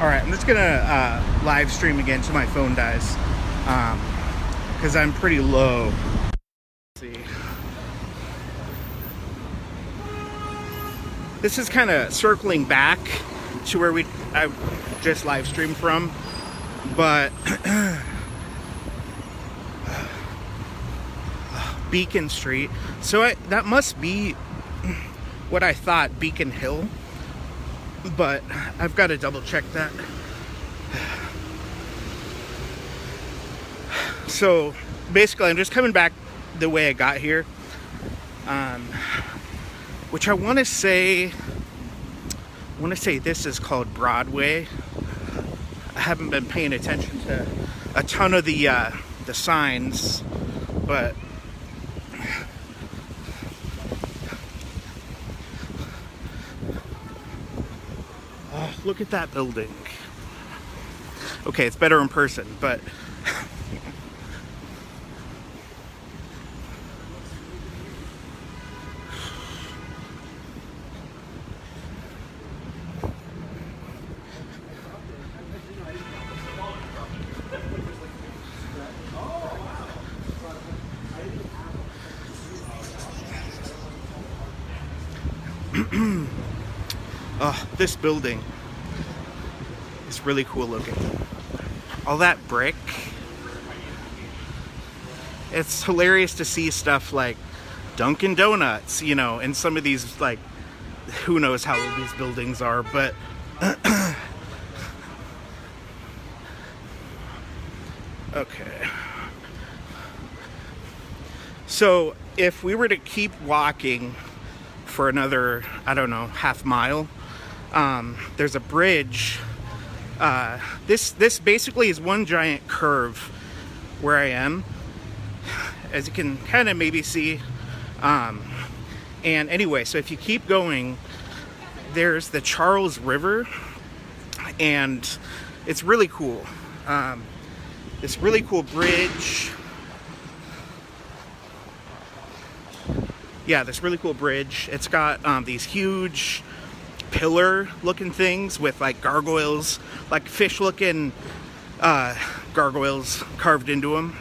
All right, I'm just gonna live stream again till my phone dies, because I'm pretty low. Let's see, this is kind of circling back to where I just live streamed from, but Beacon Street. So that must be what I thought, Beacon Hill, but I've got to double check that. So basically, I'm just coming back the way I got here, which I want to say this is called Broadway. I haven't been paying attention to a ton of the signs, but oh, look at that building. Okay, it's better in person, but this building is really cool looking. All that brick. It's hilarious to see stuff like Dunkin' Donuts, and some of these, like, who knows how old these buildings are, but okay. So if we were to keep walking for another, I don't know, half mile, there's a bridge. This basically is one giant curve where I am, as you can kind of maybe see. And anyway, so if you keep going, there's the Charles River, and it's really cool. This really cool bridge. Yeah, this really cool bridge. It's got these huge pillar-looking things with like gargoyles, like fish-looking gargoyles carved into them,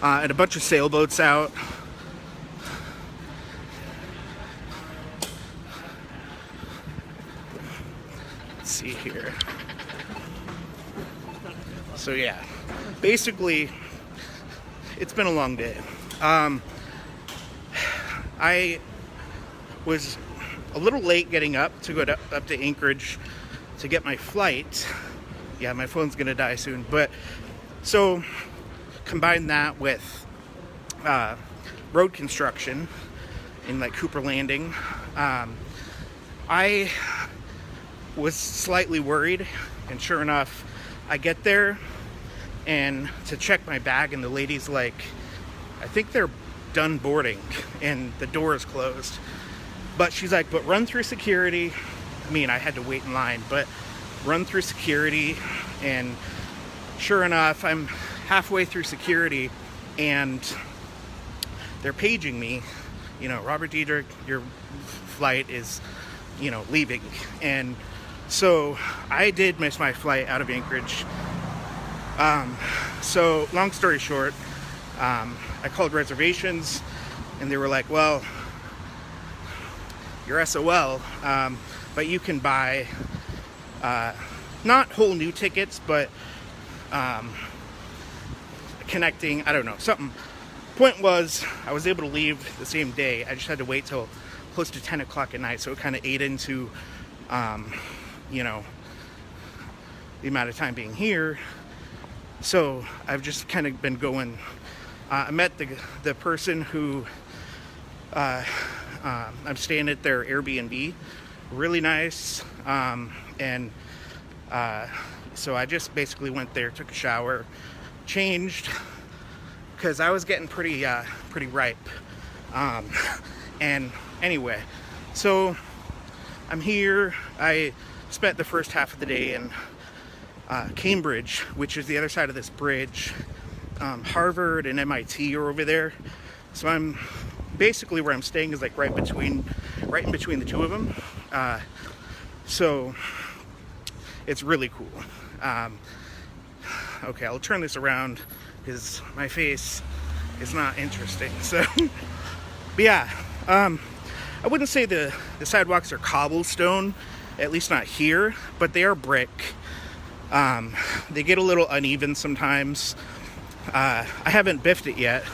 and a bunch of sailboats out. Let's see here. So yeah, basically, it's been a long day. I was a little late getting up to go up to Anchorage to get my flight. Yeah, my phone's gonna die soon. But so combine that with road construction in like Cooper Landing. I was slightly worried, and sure enough, I get there and to check my bag, and the lady's like, I think they're done boarding and the door is closed. But she's like, but run through security. I mean, I had to wait in line, but run through security. And sure enough, I'm halfway through security and they're paging me, Robert Diedrich, your flight is, leaving. And so I did miss my flight out of Anchorage. So long story short, I called reservations and they were like, well, you're SOL, but you can buy not whole new tickets, but connecting, I don't know, something. Point was, I was able to leave the same day. I just had to wait till close to 10 o'clock at night, so it kind of ate into, the amount of time being here. So I've just kind of been going. I met the person who I'm staying at their Airbnb. Really nice. And so I just basically went there, took a shower, changed, because I was getting pretty ripe. And anyway, so I'm here. I spent the first half of the day in Cambridge, which is the other side of this bridge. Harvard and MIT are over there. So I'm basically where I'm staying is like right in between the two of them. So It's really cool. Okay, I'll turn this around because my face is not interesting. So, but yeah, I wouldn't say the sidewalks are cobblestone, at least not here, but they are brick. They get a little uneven sometimes. I haven't biffed it yet,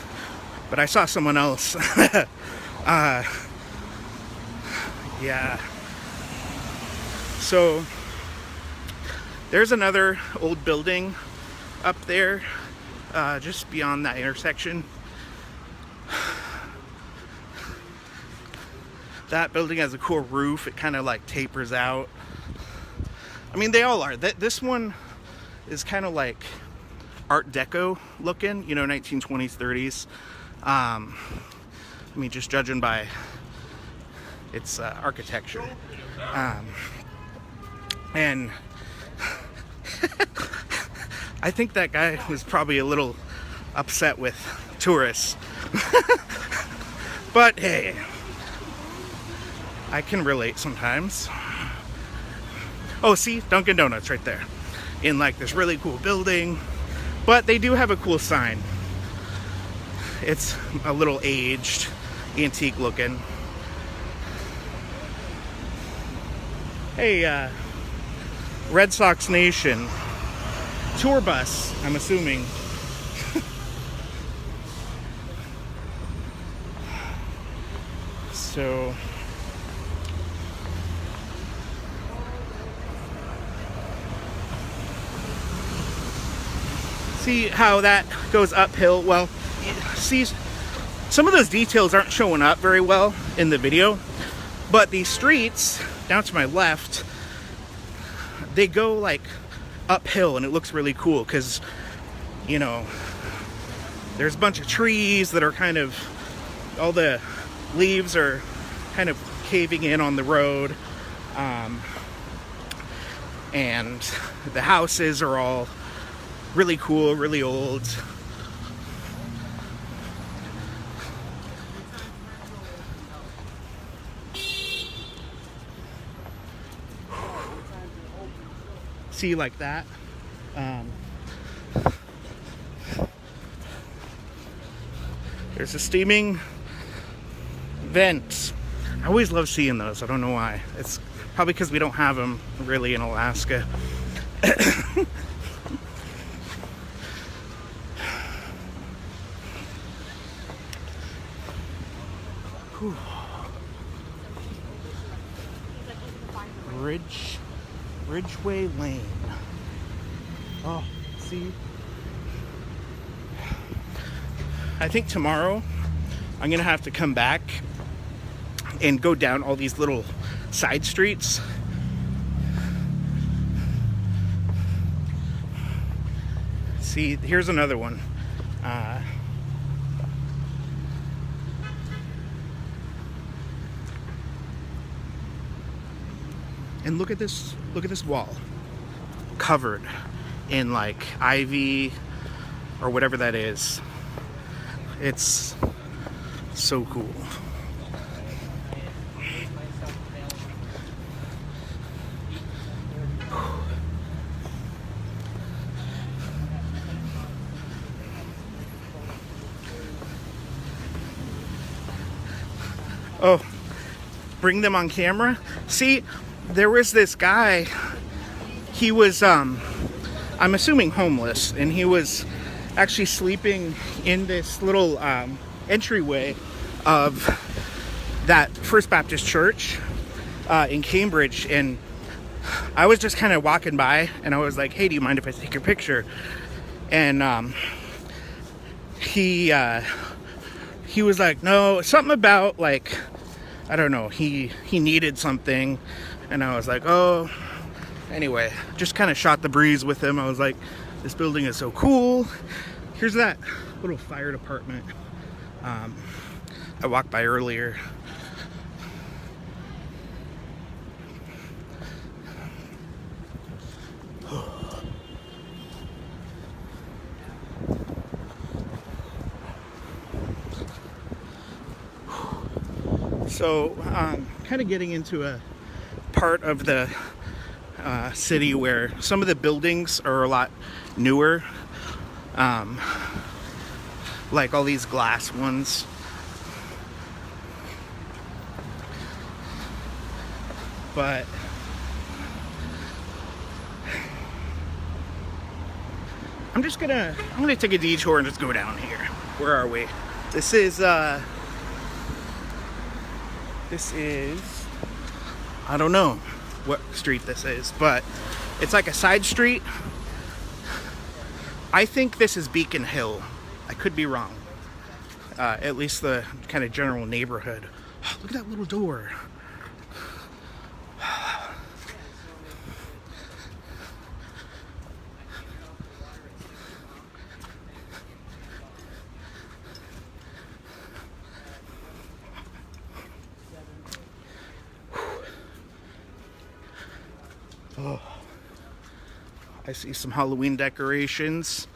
but I saw someone else. Yeah. So there's another old building up there, just beyond that intersection. That building has a cool roof. It kind of like tapers out. I mean, they all are. This one is kind of like Art Deco looking, 1920s, 30s. I mean, just judging by its architecture. And I think that guy was probably a little upset with tourists. But hey, I can relate sometimes. Oh, see, Dunkin' Donuts right there. In like this really cool building. But they do have a cool sign. It's a little aged, antique looking. Hey, Red Sox Nation. Tour bus, I'm assuming. So see how that goes uphill? Well, see, some of those details aren't showing up very well in the video, but these streets down to my left, they go like uphill, and it looks really cool because, there's a bunch of trees that are kind of, all the leaves are kind of caving in on the road, and the houses are all really cool, really old. See, like that. There's a steaming vent. I always love seeing those. I don't know why. It's probably because we don't have them really in Alaska. Ridgeway Lane. Oh, see? I think tomorrow I'm gonna have to come back and go down all these little side streets. See, here's another one. And look at this wall, covered in like ivy or whatever that is. It's so cool. Oh, bring them on camera. See, there was this guy, he was, I'm assuming homeless, and he was actually sleeping in this little entryway of that First Baptist Church in Cambridge, and I was just kind of walking by, and I was like, hey, do you mind if I take your picture? And he was like, no, something about, like, I don't know, he needed something. And I was like, oh, anyway, just kind of shot the breeze with him. I was like, this building is so cool. Here's that little fire department I walked by earlier. So, kind of getting into a part of the city where some of the buildings are a lot newer, like all these glass ones. But I'm gonna take a detour and just go down here. Where are we? This is I don't know what street this is, but it's like a side street. I think this is Beacon Hill. I could be wrong. At least the kind of general neighborhood. Look at that little door. Oh, I see some Halloween decorations.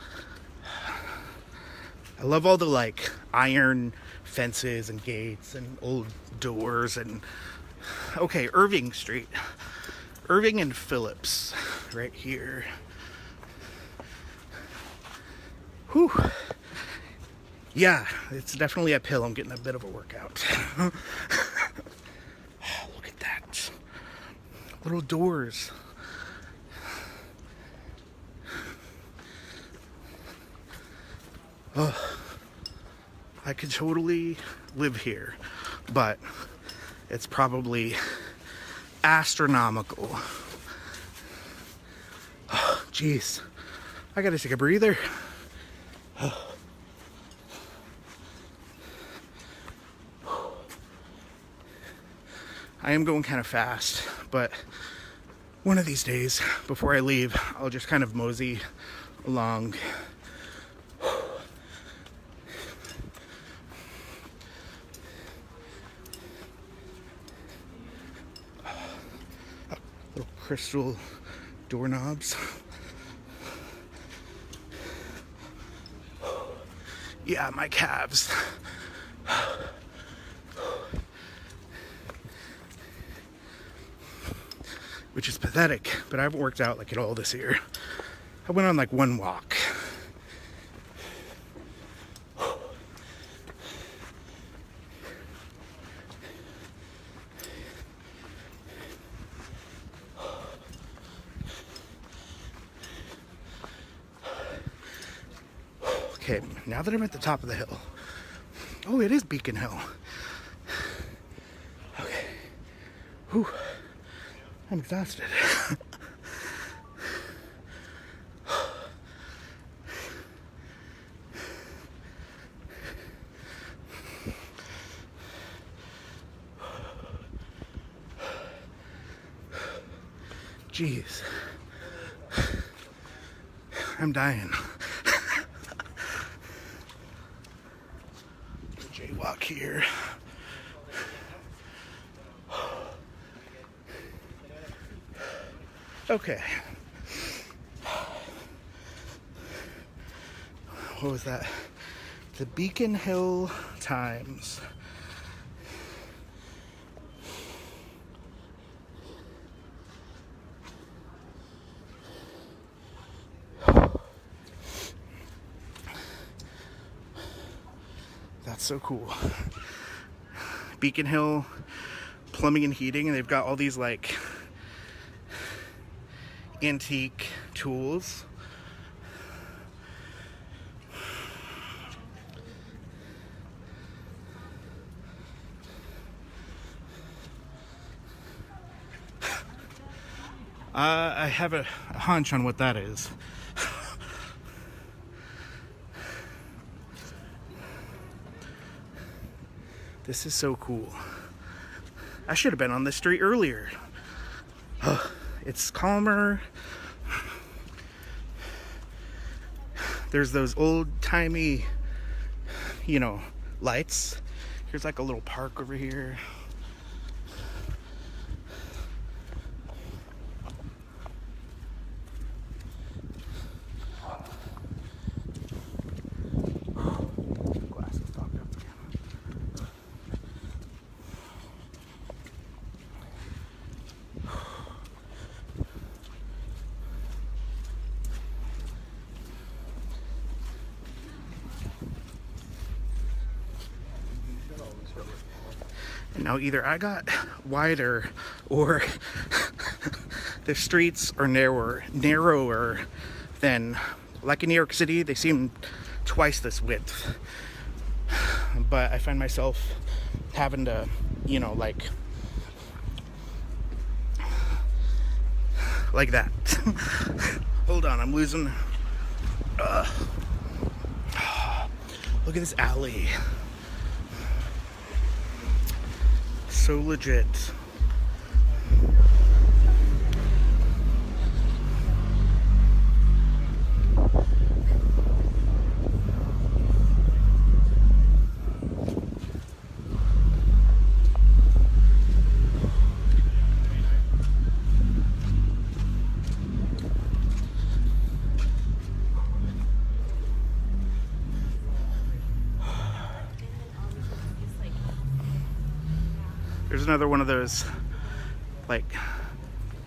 I love all the like iron fences and gates and old doors and okay, Irving Street. Irving and Phillips right here. Whew. Yeah, it's definitely uphill. I'm getting a bit of a workout. Oh, look at that. Little doors. Oh, I could totally live here, but it's probably astronomical. Oh, jeez. I gotta take a breather. Oh. I am going kind of fast, but one of these days, before I leave, I'll just kind of mosey along. Little crystal doorknobs. Yeah, my calves. Which is pathetic, but I haven't worked out like at all this year. I went on like one walk. Okay, now that I'm at the top of the hill. Oh, it is Beacon Hill. Okay. Whew. I'm exhausted. Jeez. I'm dying. Jaywalk here. Okay. What was that? The Beacon Hill Times. That's so cool. Beacon Hill Plumbing and Heating, and they've got all these like antique tools. I have a hunch on what that is. This is so cool. I should have been on this street earlier. It's calmer. There's those old-timey, lights. Here's like a little park over here. Glasses fogged up again. Now either I got wider or the streets are narrower than, like in New York City, they seem twice this width. But I find myself having to, you know, like that. Hold on, I'm losing. Look at this alley. So legit. There's another one of those, like,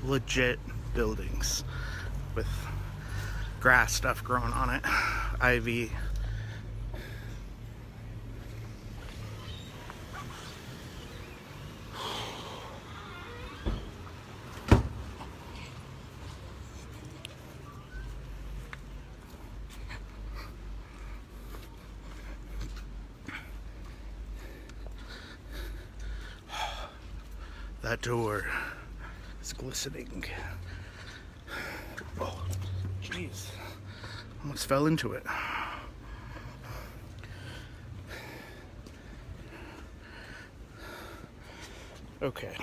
legit buildings with grass stuff growing on it, ivy. That door is glistening. Oh, jeez. Almost fell into it. Okay.